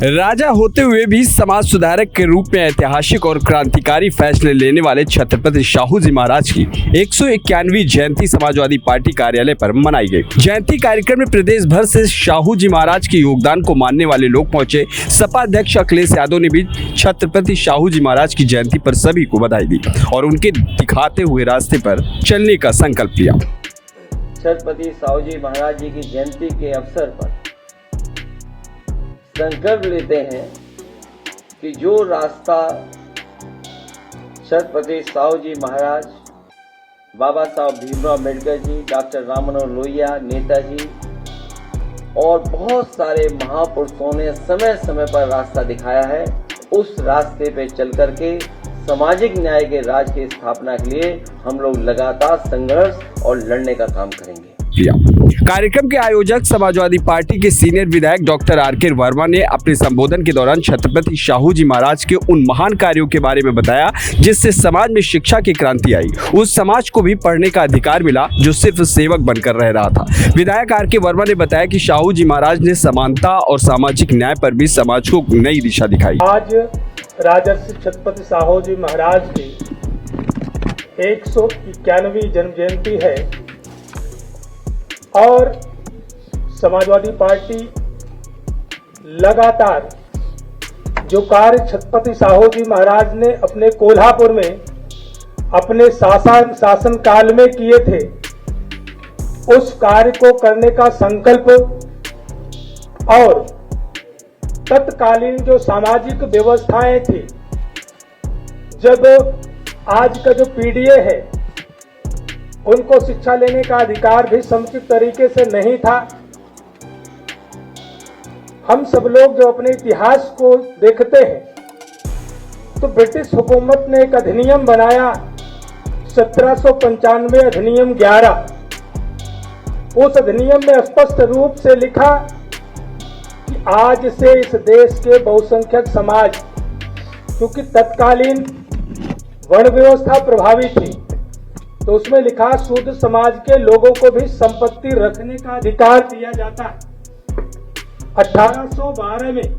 राजा होते हुए भी समाज सुधारक के रूप में ऐतिहासिक और क्रांतिकारी फैसले लेने वाले छत्रपति शाहू जी महाराज की 191वीं जयंती समाजवादी पार्टी कार्यालय पर मनाई गई। जयंती कार्यक्रम में प्रदेश भर से शाहू जी महाराज के योगदान को मानने वाले लोग पहुंचे। सपा अध्यक्ष अखिलेश यादव ने भी छत्रपति शाहू जी महाराज की जयंती पर सभी को बधाई दी और उनके दिखाते हुए रास्ते पर चलने का संकल्प लिया। छत्रपति शाहू जी महाराज जी की जयंती के अवसर पर संकल्प लेते हैं कि जो रास्ता छत्रपति शाहू जी महाराज, बाबा साहब भीमराव अम्बेडकर जी, डॉक्टर राम मनोहर लोहिया, नेताजी और बहुत सारे महापुरुषों ने समय समय पर रास्ता दिखाया है, उस रास्ते पे चल करके सामाजिक न्याय के राज की स्थापना के लिए हम लोग लगातार संघर्ष और लड़ने का काम करेंगे। कार्यक्रम के आयोजक समाजवादी पार्टी के सीनियर विधायक डॉक्टर आर.के. वर्मा ने अपने संबोधन के दौरान छत्रपति शाहू जी महाराज के उन महान कार्यों के बारे में बताया जिससे समाज में शिक्षा की क्रांति आई। उस समाज को भी पढ़ने का अधिकार मिला जो सिर्फ सेवक बनकर रह रहा था। विधायक आर.के. वर्मा ने बताया कि शाहू जी महाराज ने समानता और सामाजिक न्याय पर भी समाज को नई दिशा दिखाई। आज राजर्षि छत्रपति शाहू जी महाराज की 191वीं जन्म जयंती है और समाजवादी पार्टी लगातार जो कार्य छत्रपति शाहू जी महाराज ने अपने कोल्हापुर में अपने शासन काल में किए थे, उस कार्य को करने का संकल्प और तत्कालीन जो सामाजिक व्यवस्थाएं थी, जब आज का जो पीडीए है उनको शिक्षा लेने का अधिकार भी समुचित तरीके से नहीं था। हम सब लोग जो अपने इतिहास को देखते हैं तो ब्रिटिश हुकूमत ने एक अधिनियम बनाया 1795 अधिनियम 11। उस अधिनियम में स्पष्ट रूप से लिखा कि आज से इस देश के बहुसंख्यक समाज, क्योंकि तत्कालीन वर्ण व्यवस्था प्रभावी थी, तो उसमें लिखा शुद्ध समाज के लोगों को भी संपत्ति रखने का अधिकार दिया जाता है। 1812 में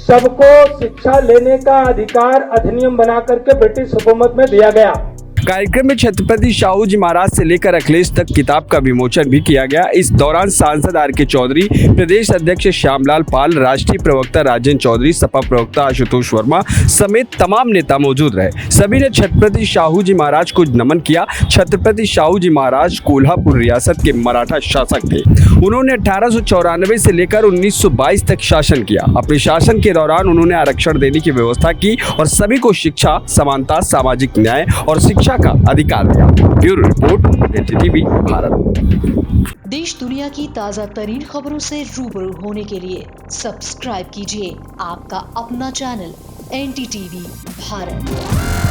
सबको शिक्षा लेने का अधिकार अधिनियम बना करके ब्रिटिश हुकूमत में दिया गया। कार्यक्रम में छत्रपति शाहू जी महाराज से लेकर अखिलेश तक किताब का विमोचन भी किया गया। इस दौरान सांसद आर.के. चौधरी, प्रदेश अध्यक्ष श्यामलाल पाल, राष्ट्रीय प्रवक्ता राजेंद्र चौधरी, सपा प्रवक्ता आशुतोष वर्मा समेत तमाम नेता मौजूद रहे। सभी ने छत्रपति शाहू जी महाराज को नमन किया। छत्रपति शाहू जी महाराज कोल्हापुर रियासत के मराठा शासक थे। उन्होंने 1894 से लेकर 1922 तक शासन किया। अपने शासन के दौरान उन्होंने आरक्षण देने की व्यवस्था की और सभी को शिक्षा, समानता, सामाजिक न्याय और शिक्षा का अधिकार दिया। Bureau report, NDTV Bharat. देश दुनिया की ताजा तरीन खबरों से रूबरू होने के लिए सब्सक्राइब कीजिए आपका अपना चैनल एनडीटीवी भारत।